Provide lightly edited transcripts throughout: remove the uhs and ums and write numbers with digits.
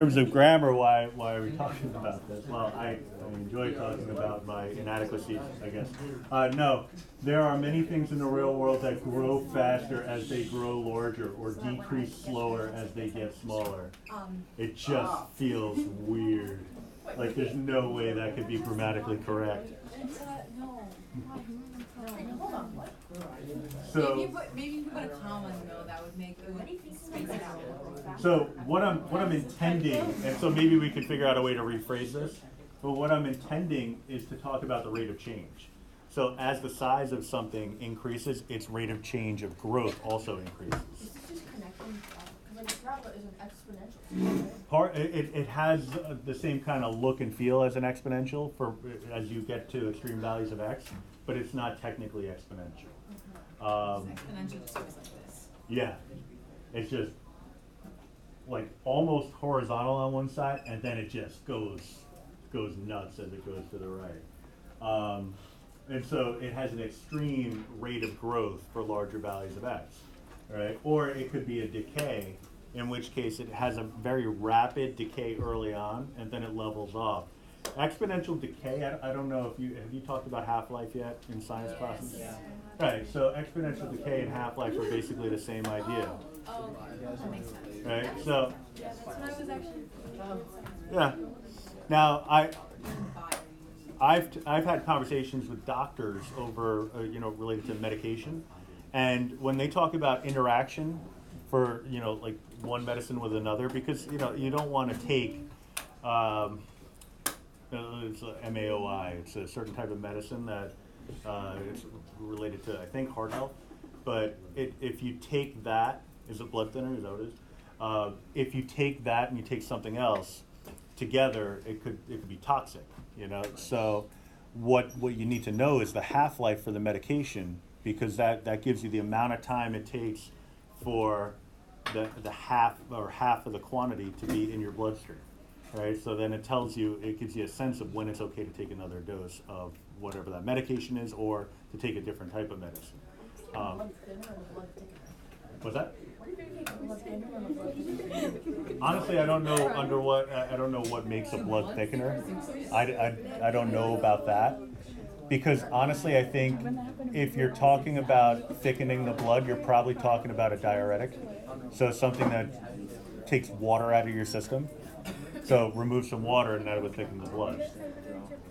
terms of grammar, why are we talking about this? Well, I enjoy talking about my inadequacies, I guess. No, there are many things in the real world that grow faster as they grow larger or decrease slower as they get smaller. It just feels weird. Like there's no way that could be grammatically correct. No. Hold on. What? So Maybe you put a comma in the middle. That would make it space it out. So what I'm intending, and so maybe we could figure out a way to rephrase this, but what I'm intending is to talk about the rate of change. So as the size of something increases, its rate of change of growth also increases. Is this just connecting? Because Algebra is an exponential. It has the same kind of look and feel as an exponential for as you get to extreme values of x, but it's not technically exponential. Exponential just goes like this. Yeah, it's just like almost horizontal on one side, and then it just goes nuts as it goes to the right. And so it has an extreme rate of growth for larger values of x, right? Or it could be a decay, in which case it has a very rapid decay early on, and then it levels off. Exponential decay, I don't know if have you talked about half-life yet in science classes? Yeah. Right, so exponential decay and half-life are basically the same idea. Oh, that makes sense. Right, so Yeah, that's what I was actually. yeah. Now I've had conversations with doctors over related to medication, and when they talk about interaction for like one medicine with another, because you don't want to take it's a MAOI. It's a certain type of medicine that it's related to, I think, heart health. But if you take that, is it blood thinner? Is that what it is? If you take that and you take something else together, it could be toxic. So what you need to know is the half-life for the medication, because that gives you the amount of time it takes for the half of the quantity to be in your bloodstream. Right, so then it gives you a sense of when it's okay to take another dose of whatever that medication is, or to take a different type of medicine. What's that? Honestly, I don't know I don't know what makes a blood thickener. I don't know about that, because honestly, I think if you're talking about thickening the blood, you're probably talking about a diuretic, so something that takes water out of your system. So remove some water and that would thicken the blood.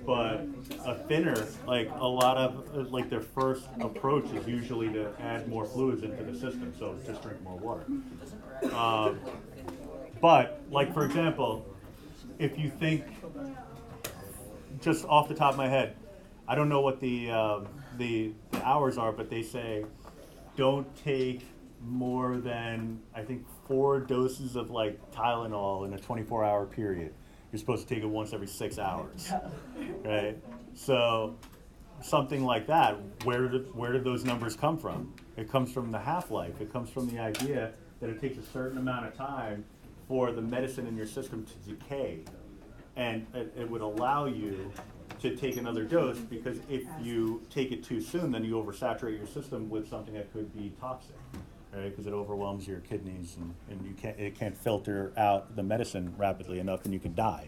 But a thinner, like a lot of, like their first approach is usually to add more fluids into the system, so just drink more water. But like for example, if you think, just off the top of my head, I don't know what the hours are, but they say don't take more than, I think, 4 doses of like Tylenol in a 24-hour period. You're supposed to take it once every 6 hours, right? So something like that, where did those numbers come from? It comes from the half-life. It comes from the idea that it takes a certain amount of time for the medicine in your system to decay, and it would allow you to take another dose, because if you take it too soon, then you oversaturate your system with something that could be toxic. Right, because it overwhelms your kidneys, and it can't filter out the medicine rapidly enough, and you can die,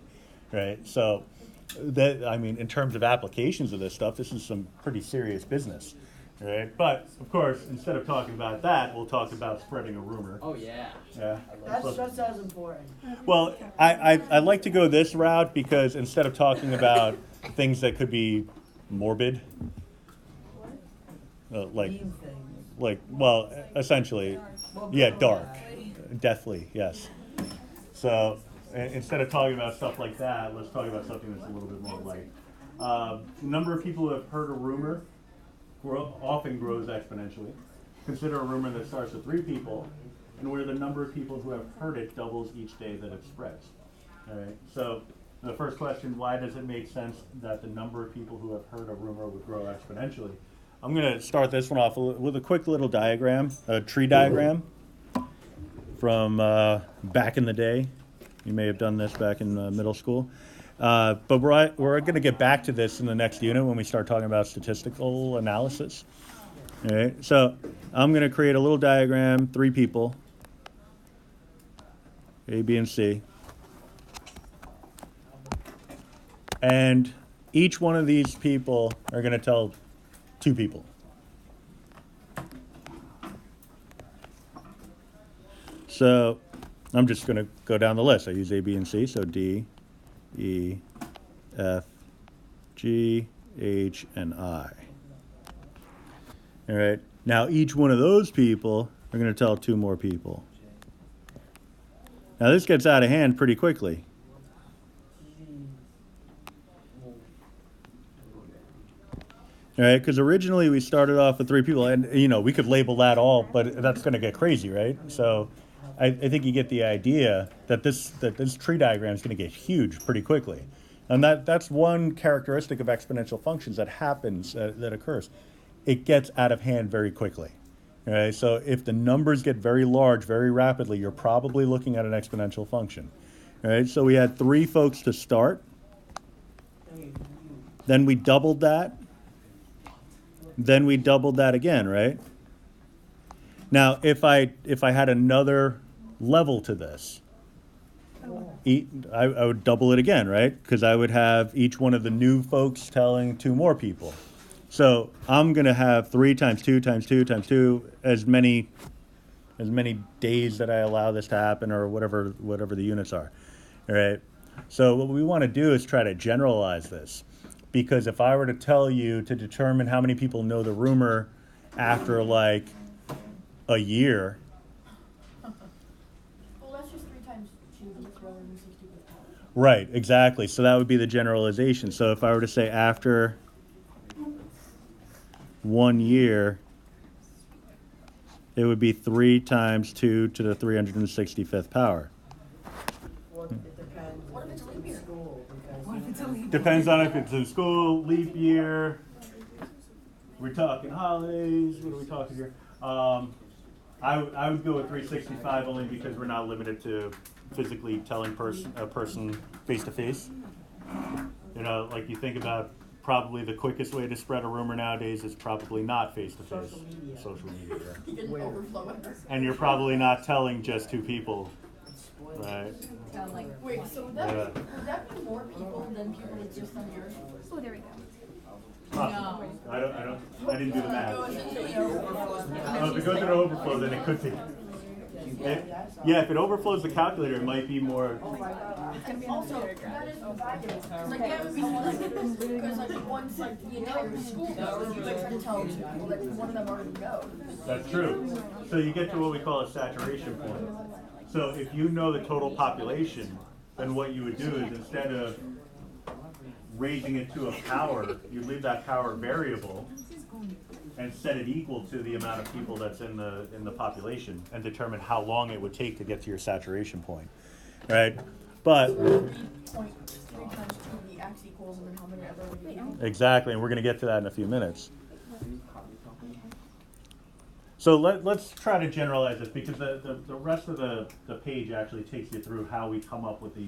right? So, in terms of applications of this stuff, this is some pretty serious business, right? But of course, instead of talking about that, we'll talk about spreading a rumor. Oh yeah. Yeah. That sounds important. Well, I like to go this route, because instead of talking about things that could be morbid, essentially, yeah, dark, deathly, yes. So instead of talking about stuff like that, let's talk about something that's a little bit more light. The number of people who have heard a rumor often grows exponentially. Consider a rumor that starts with 3 people, and where the number of people who have heard it doubles each day that it spreads. All right. So the first question: why does it make sense that the number of people who have heard a rumor would grow exponentially? I'm going to start this one off with a quick little diagram, a tree diagram from back in the day. You may have done this back in middle school. But we're going to get back to this in the next unit when we start talking about statistical analysis. All right, so I'm going to create a little diagram, 3 people, A, B, and C. And each one of these people are going to tell two people. So I'm just going to go down the list. I use A, B, and C. So D, E, F, G, H, and I. All right. Now each one of those people are going to tell two more people. Now this gets out of hand pretty quickly. All right, because originally we started off with three people, and we could label that all, but that's going to get crazy, right? So I think you get the idea that this tree diagram is going to get huge pretty quickly, and that's one characteristic of exponential functions that happens that occurs. It gets out of hand very quickly. All right, so if the numbers get very large very rapidly, you're probably looking at an exponential function. All right, so we had three folks to start, then we doubled that. Then we doubled that again, right? Now, if I had another level to this, I would double it again, right? Because I would have each one of the new folks telling two more people. So I'm going to have 3 times 2 times 2 times 2, as many days that I allow this to happen, or whatever the units are, all right? So what we want to do is try to generalize this. Because if I were to tell you to determine how many people know the rumor after like a year. Well, that's just 3 times 2 to the 360 power. Right, exactly. So that would be the generalization. So if I were to say after 1 year, it would be 3 times 2 to the 365th power. What if it's a leap year? Depends on if it's in school, leap year. We're talking holidays. What are we talking here? I would go with 365 only because we're not limited to physically telling a person face to face. Like you think about, probably the quickest way to spread a rumor nowadays is probably not face to face. Social media. You can overflow it. And you're probably not telling just two people. Right. Wait, so would that be more people than people that just on yours? Oh, there we go. Possibly. I didn't do the math. Goes into, If it goes into overflow, then it could be. If it overflows the calculator, it might be more. also, that is divided. Like, that would be like, because like once like the entire school knows, you like try to tell people that one of them already knows. That's true. So you get to what we call a saturation point. So if you know the total population, then what you would do is, instead of raising it to a power, you leave that power variable and set it equal to the amount of people that's in the population, and determine how long it would take to get to your saturation point, right? But 3 times 2 the x equals, and then how many other would you do? exactly, and we're going to get to that in a few minutes. So let's try to generalize this, because the rest of the page actually takes you through how we come up with the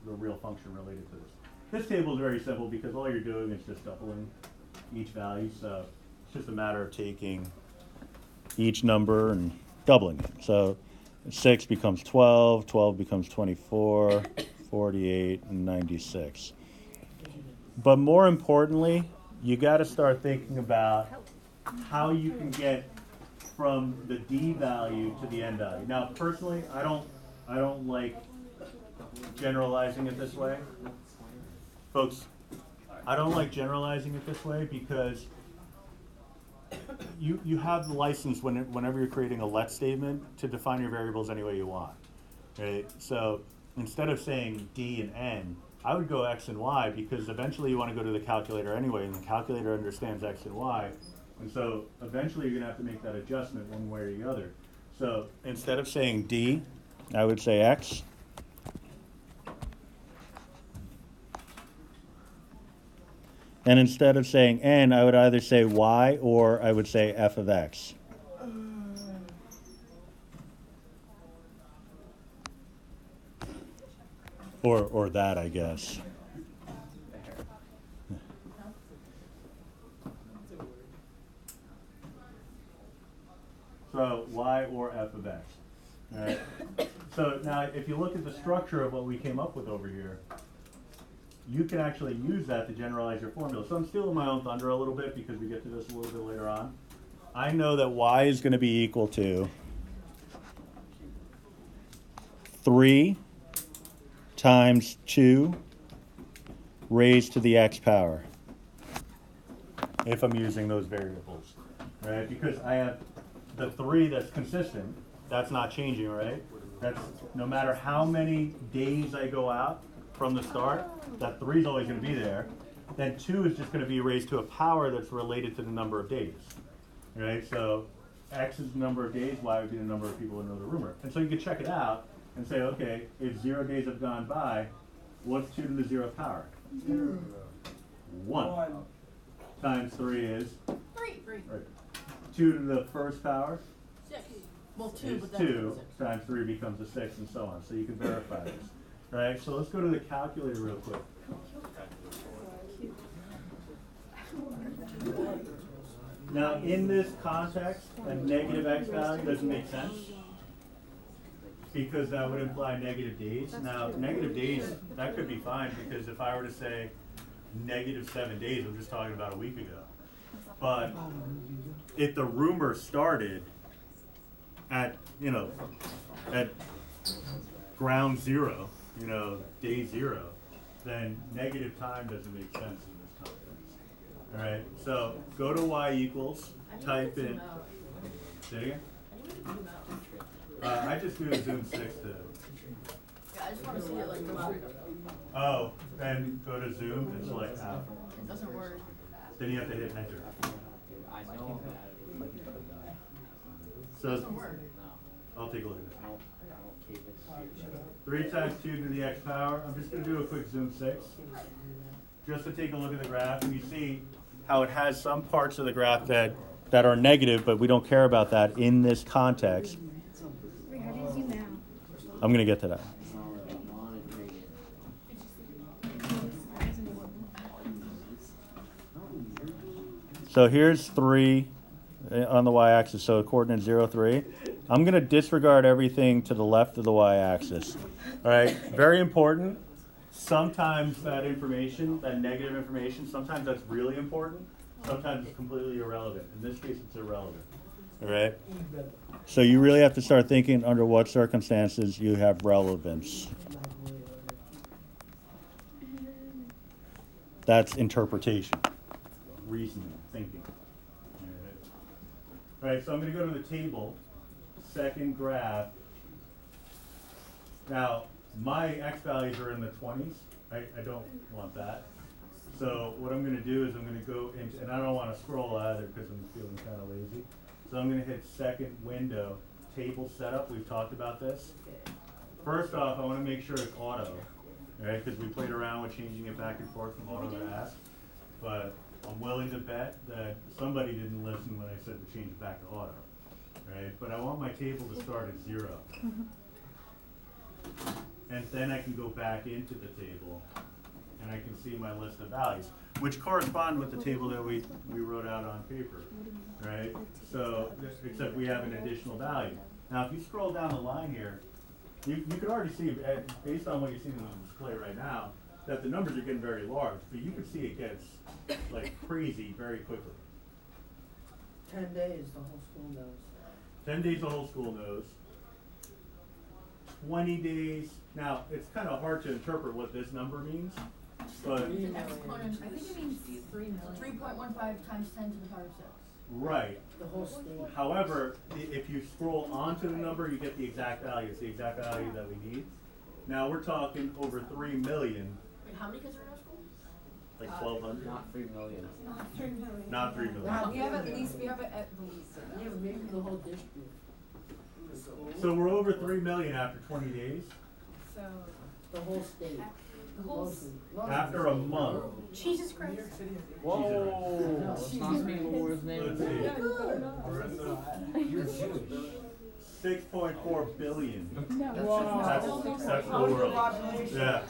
real function related to this. This table is very simple because all you're doing is just doubling each value. So it's just a matter of taking each number and doubling it. So 6 becomes 12, 12 becomes 24, 48, and 96. But more importantly, you got to start thinking about how you can get from the D value to the N value. Now, personally, I don't like generalizing it this way. Folks, I don't like generalizing it this way because you have the license whenever you're creating a let statement to define your variables any way you want, right? So instead of saying D and N, I would go X and Y, because eventually you want to go to the calculator anyway, and the calculator understands X and Y. And so eventually you're going to have to make that adjustment one way or the other. So instead of saying D, I would say X. And instead of saying N, I would either say Y or I would say F of X. Or that, I guess. So Y or F of X. All right. So now if you look at the structure of what we came up with over here, you can actually use that to generalize your formula. So I'm stealing my own thunder a little bit because we get to this a little bit later on. I know that y is going to be equal to 3 times 2 raised to the x power, if I'm using those variables, right? Because I have the 3 that's consistent, that's not changing, right? That's no matter how many days I go out from the start, that 3 is always going to be there. Then 2 is just going to be raised to a power that's related to the number of days, right? So x is the number of days, y would be the number of people in the room. And so you can check it out and say, okay, if 0 days have gone by, what's 2 to the 0th power? 1 times 3 is 3. right. 2 to the 1st power 6. Well, 2, is but then 2 6. times 3 becomes a 6, and so on. So you can verify this, right? So let's go to the calculator real quick. Now, in this context, a negative x value doesn't make sense because that would imply negative days. Now, negative days, that could be fine because if I were to say negative 7 days, I'm just talking about a week ago. But if the rumor started at, at ground zero, day 0, then negative time doesn't make sense in this context. All right, so go to y equals, type in, say it again? I just do a zoom 6 to, Yeah, I just want to see it like come out. oh, then go to zoom and select out. It doesn't work. Then you have to hit enter. It So, doesn't work. I'll take a look at this. 3 times 2 to the x power. I'm just going to do a quick zoom 6. Just to take a look at the graph. And you see how it has some parts of the graph that are negative, but we don't care about that in this context. Wait, how do you zoom out? I'm going to get to that. So here's 3 on the y-axis, so coordinate 0, 3. I'm going to disregard everything to the left of the y-axis. All right, very important. Sometimes that information, that negative information, sometimes that's really important. Sometimes it's completely irrelevant. In this case, it's irrelevant. All right? So you really have to start thinking under what circumstances you have relevance. That's interpretation, reasoning, thinking. All right, so I'm going to go to the table, second graph. Now, my x values are in the 20s. I don't want that. So what I'm going to do is I'm going to go into, and I don't want to scroll either because I'm feeling kind of lazy. So I'm going to hit second window, table setup. We've talked about this. First off, I want to make sure it's auto, right? Because we played around with changing it back and forth from auto to ask. But I'm willing to bet that somebody didn't listen when I said to change it back to auto, right? But I want my table to start at 0. And then I can go back into the table and I can see my list of values, which correspond with the table that we wrote out on paper, right? So, except we have an additional value. Now, if you scroll down the line here, you can already see, based on what you're seeing on the display right now, that the numbers are getting very large, but you can see it gets like crazy very quickly. 10 days, the whole school knows. 10 days the whole school knows. 20 days, now it's kind of hard to interpret what this number means, but The exponent I think it means 3 million. 3.15 times 10 to the power of 6. right. The whole state. However, if you scroll onto the number, you get the exact value. It's the exact value that we need. Now we're talking over 3 million, Wait, how many kids are in our school? like 1,200. Not 3 million. Not 3 million. Wow. We have at least the least. Yeah, but maybe the whole district. So we're over 3 million after 20 days. So The whole state. the whole Mostly. After a month. Jesus Christ. Whoa! Let's not speak the Lord's name. Let's see. 6.4 billion. That's the world. Yeah.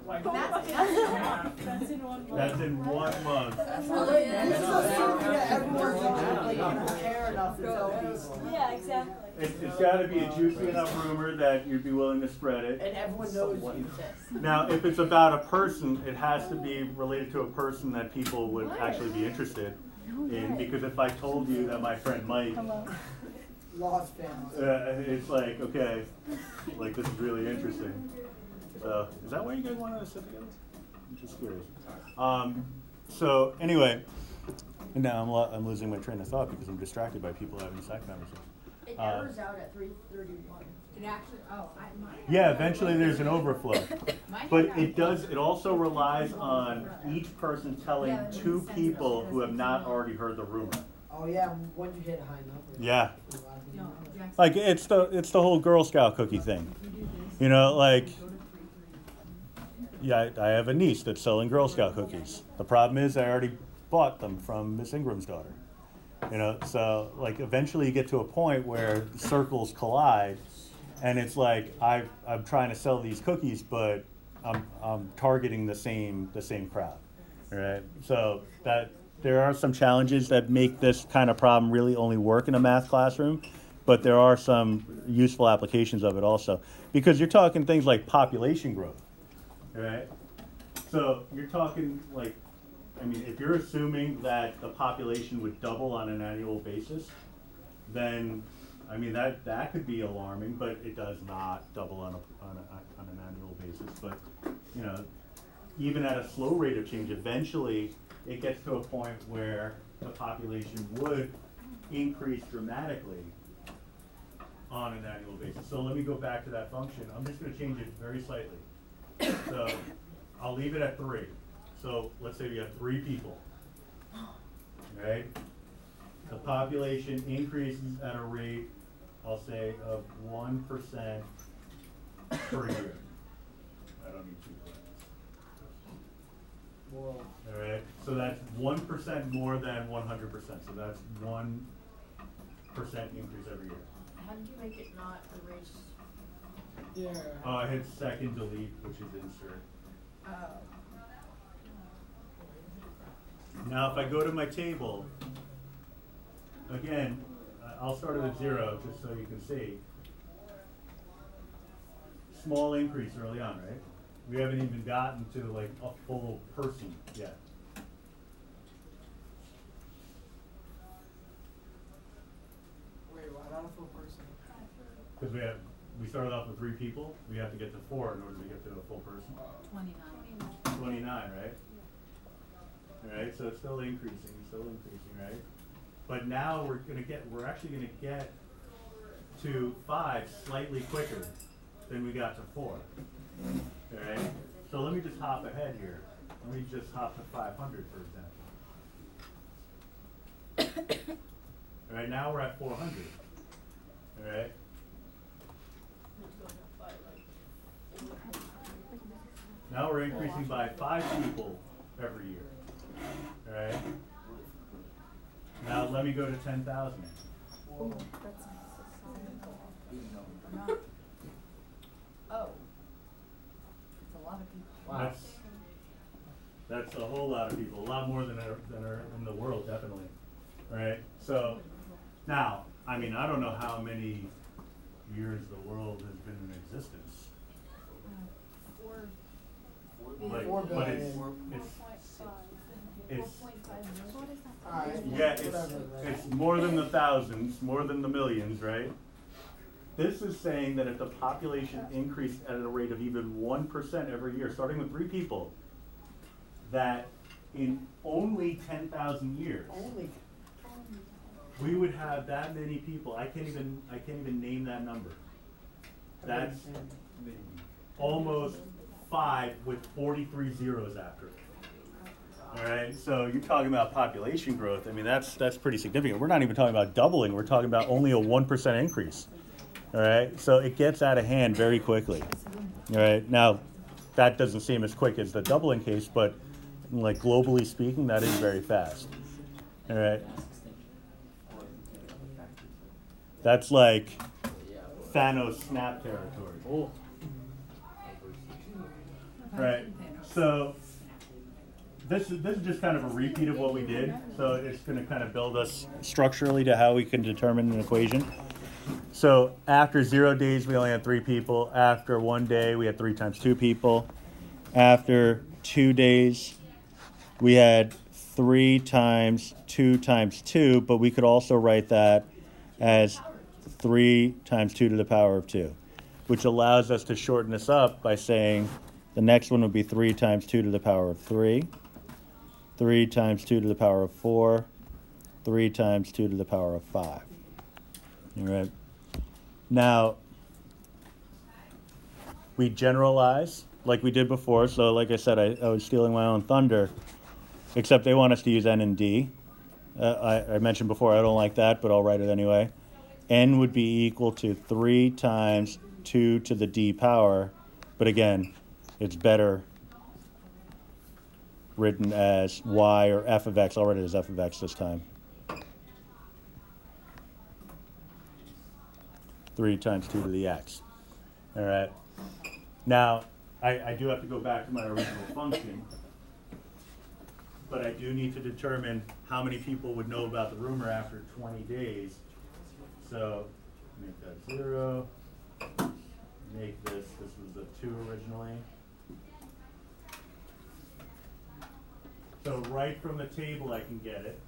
That's in 1 month. That's in 1 month. That's Everyone's like, don't care enough to tell people. Yeah, exactly. It's got to be a juicy enough rumor that you'd be willing to spread it. And everyone knows you. Now, if it's about a person, it has to be related to a person that people would actually be interested in. Because if I told you that my friend Mike, Lost fans. it's like, okay, like this is really interesting. So, is that why you guys wanted to sit together? I'm just curious. So anyway, now I'm losing my train of thought because I'm distracted by people having Slack conversations. It errors out at 3:31. It actually, mine. Yeah, eventually there's an overflow. Mine But had it also relies on each person telling two people who have not already heard the rumor. Oh yeah, once you hit a high number. Yeah. No, Jackson. Like it's the whole Girl Scout cookie thing. You know, like yeah, I have a niece that's selling Girl Scout cookies. The problem is I already bought them from Miss Ingram's daughter. You know, so like eventually you get to a point where circles collide, and it's like I'm trying to sell these cookies, but I'm targeting the same crowd, right? So that there are some challenges that make this kind of problem really only work in a math classroom, but there are some useful applications of it also, because you're talking things like population growth, right? So you're talking like, I mean, if you're assuming that the population would double on an annual basis, then, I mean, that could be alarming, but it does not double on an annual basis. But, you know, even at a slow rate of change, eventually it gets to a point where the population would increase dramatically on an annual basis. So let me go back to that function. I'm just going to change it very slightly. So I'll leave it at 3. So let's say we have 3 people, right? The population increases at a rate, I'll say, of 1% per year. I don't need 2 plans. Whoa. All right, so that's 1% more than 100%. So that's 1% increase every year. How did you make it not erase? Yeah. I hit second delete, which is insert. Oh. Now, if I go to my table, again, I'll start at 0 just so you can see. Small increase early on, right? We haven't even gotten to like a full person yet. Wait, why not a full person? Because we started off with 3 people. We have to get to 4 in order to get to a full person. 29. 29, right? All right, so it's still increasing, right? But now we're actually gonna get to 5 slightly quicker than we got to 4. All right, so let me just hop ahead here. Let me just hop to 500, for example. All right, now we're at 400. All right. Now we're increasing by 5 people every year. All right. Now let me go to 10,000. Oh. It's a lot of people. Wow. That's a whole lot of people, a lot more than are in the world, definitely. All right. So now, I mean, I don't know how many years the world has been in existence. 4 Like, 4 but it's Alright. yeah, it's more than the thousands, more than the millions, right? This is saying that if the population increased at a rate of even 1% every year, starting with 3 people, that in only 10,000 years, Only. we would have that many people. I can't even name that number. That's almost 5 with 43 zeros after it. All right, so you're talking about population growth. I mean, that's pretty significant. We're not even talking about doubling. We're talking about only a 1% increase. All right, so it gets out of hand very quickly. All right, now that doesn't seem as quick as the doubling case, but like globally speaking, that is very fast. All right, that's like Thanos snap territory. Oh. Right. So this is just kind of a repeat of what we did. So it's going to kind of build us structurally to how we can determine an equation. So after 0 days, we only had 3 people. After 1 day, we had 3 times 2 people. After 2 days, we had 3 times 2 times 2, but we could also write that as 3 times 2 to the power of 2, which allows us to shorten this up by saying the next one would be 3 times 2 to the power of 3, 3 times 2 to the power of 4, 3 times 2 to the power of 5. All right. Now, we generalize like we did before. So like I said, I was stealing my own thunder, except they want us to use n and d. I mentioned before I don't like that, but I'll write it anyway. N would be equal to 3 times 2 to the d power, but again, it's better written as y or f of x. I'll write it as f of x this time. 3 times 2 to the x. All right. Now, I do have to go back to my original function, but I do need to determine how many people would know about the rumor after 20 days. So make that 0. Make this was a 2 originally. So right from the table I can get it.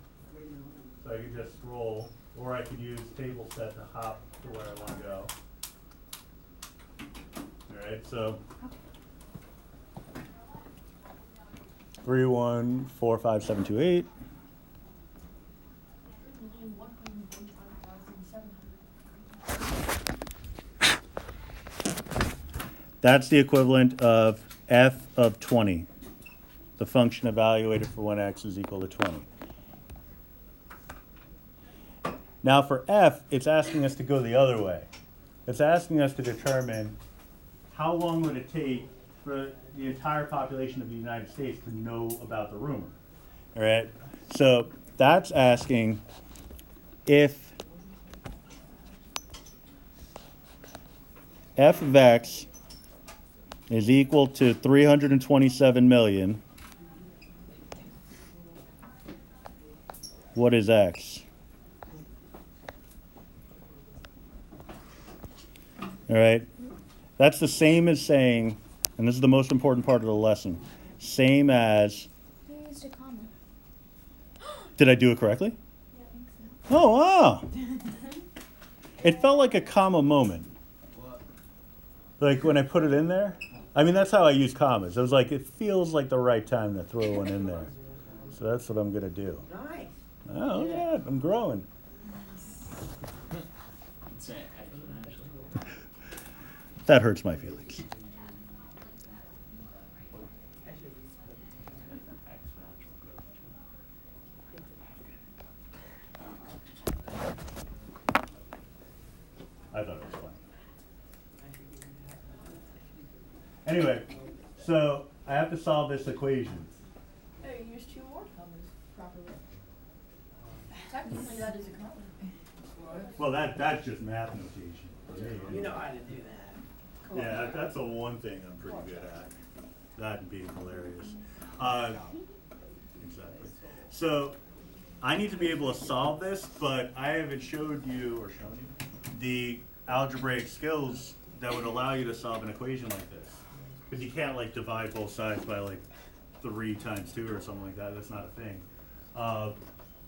So I can just scroll, or I could use table set to hop to where I want to go. All right, so 3, 1, 4, 5, 7, 2, 8. That's the equivalent of f of 20, the function evaluated for when x is equal to 20. Now for f, it's asking us to go the other way. It's asking us to determine how long would it take for the entire population of the United States to know about the rumor. All right? So that's asking if f of x is equal to 327 million, what is x? All right? That's the same as saying, and this is the most important part of the lesson, same as, You used a comma. did I do it correctly? Yeah, I think so. Oh, wow. It felt like a comma moment. Like when I put it in there. I mean, that's how I use commas. I was like, it feels like the right time to throw one in there. So that's what I'm going to do. Nice. Oh, yeah, I'm growing. That hurts my feelings. I thought it was funny. Anyway, so I have to solve this equation. Hey, you used 2 more commas properly. Technically, that is a comma. Well, that's just math notation for me. You know how to do that. Yeah, that's the one thing I'm pretty good at. That and being hilarious. Exactly. So I need to be able to solve this, but I haven't showed you or shown you the algebraic skills that would allow you to solve an equation like this. Because you can't like divide both sides by like 3 times 2 or something like that. That's not a thing.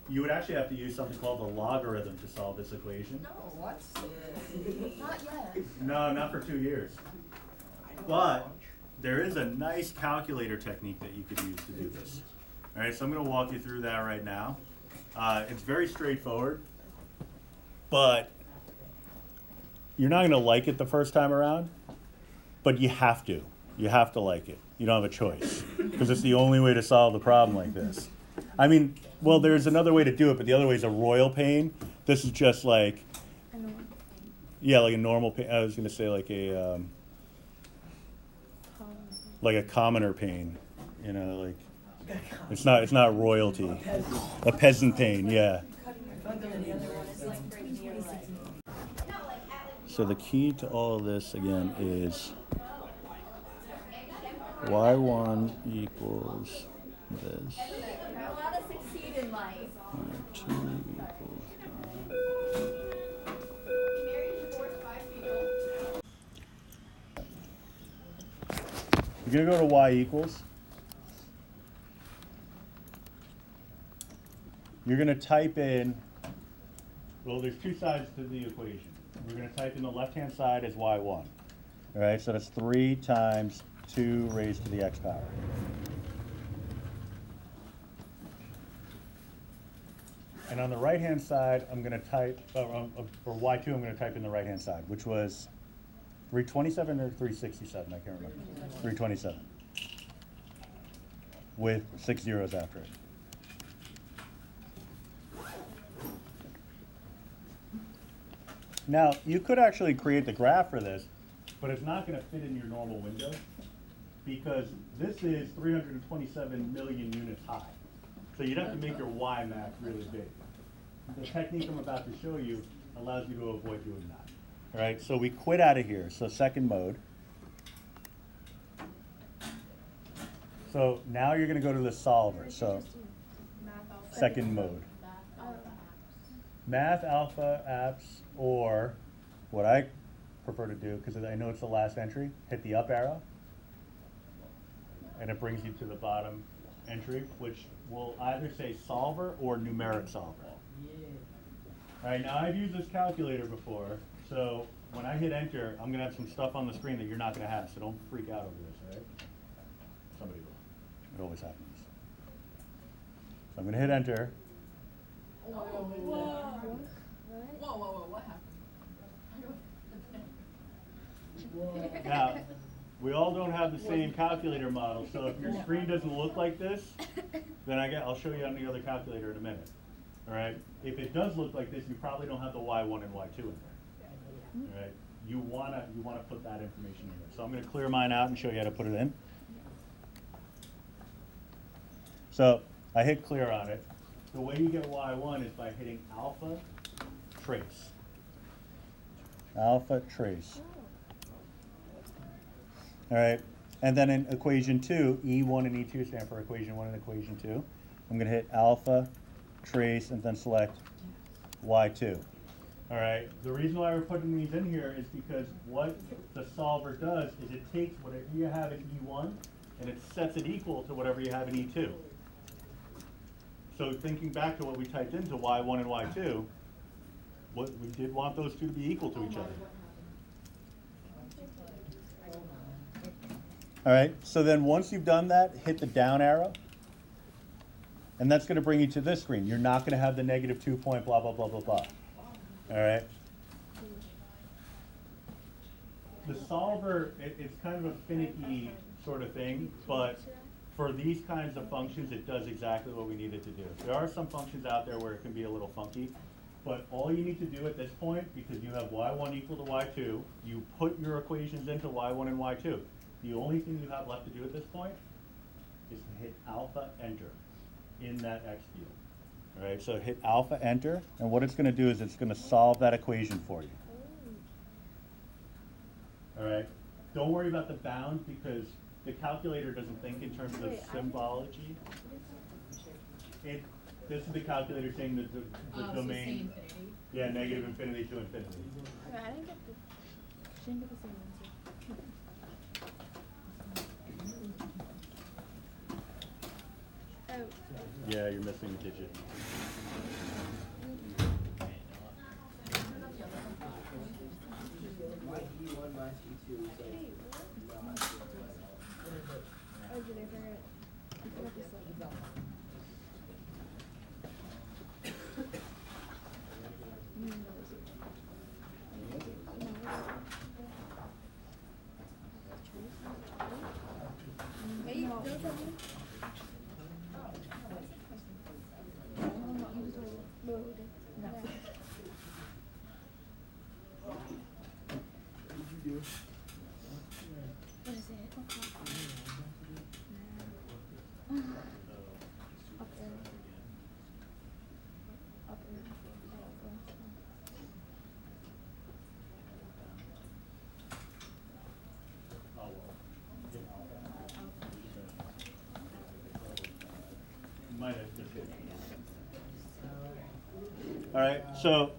You would actually have to use something called the logarithm to solve this equation. No, what? Not yet. No, not for 2 years. But there is a nice calculator technique that you could use to do this. All right, so I'm going to walk you through that right now. It's very straightforward, but you're not going to like it the first time around, but you have to. You have to like it. You don't have a choice, because it's the only way to solve the problem like this. I mean, well, there's another way to do it, but the other way is a royal pain. This is just like, yeah, like a normal pain. I was going to say like a commoner pain, you know, like it's not royalty. A peasant pain, yeah. So the key to all of this again is y1 equals this. You're allowed to succeed in life. Y2 equals Married, divorced, 5 people. You're going to go to y equals. You're going to type in, well, there's two sides to the equation. We're going to type in the left-hand side as y1. All right, so that's 3 times 2 raised to the x power. And on the right-hand side, I'm going to type, for y2, I'm going to type in the right-hand side, which was 327 or 367, I can't remember. 327. With 6 zeros after it. Now, you could actually create the graph for this, but it's not going to fit in your normal window because this is 327 million units high. So you'd have to make your y map really big. The technique I'm about to show you allows you to avoid doing that. All right, so we quit out of here. So second mode. So now you're going to go to the solver. So second mode. Math alpha apps, or what I prefer to do, because I know it's the last entry, hit the up arrow, and it brings you to the bottom entry, which will either say solver or numeric solver. All right, now I've used this calculator before, so when I hit enter, I'm going to have some stuff on the screen that you're not going to have, so don't freak out over this, all right? Somebody will. It always happens. So I'm going to hit enter. Whoa, what happened? Now, we all don't have the same calculator model, so if your screen doesn't look like this, then I'll show you on the other calculator in a minute. All right? If it does look like this, you probably don't have the y1 and y2 in there. All right? You wanna put that information in there. So I'm going to clear mine out and show you how to put it in. So I hit clear on it. The way you get y1 is by hitting alpha trace. Alpha trace. All right, and then in equation 2, E1 and E2 stand for equation 1 and equation 2. I'm going to hit alpha trace and then select y2. All right, the reason why we're putting these in here is because what the solver does is it takes whatever you have in E1 and it sets it equal to whatever you have in E2. So thinking back to what we typed into y1 and y2, we did want those two to be equal to each other. All right, so then once you've done that, hit the down arrow, and that's going to bring you to this screen. You're not going to have the negative 2 point blah, blah, blah, blah, blah. All right? The solver, it's kind of a finicky sort of thing, but for these kinds of functions, it does exactly what we need it to do. There are some functions out there where it can be a little funky, but all you need to do at this point, because you have y1 equal to y2, you put your equations into y1 and y2. The only thing you have left to do at this point is to hit alpha enter in that X field. All right, so hit alpha enter, and what it's going to do is it's going to solve that equation for you. All right, don't worry about the bound because the calculator doesn't think in terms of symbology. This is the calculator saying that the domain, yeah, negative infinity to infinity. I didn't get the, she didn't get the same answer. Oh. Yeah, you're missing the digit. Oh, did I forget? I forgot the second. Hey, don't tell me. Mode. No. What is it? Up there. Up there. All right, so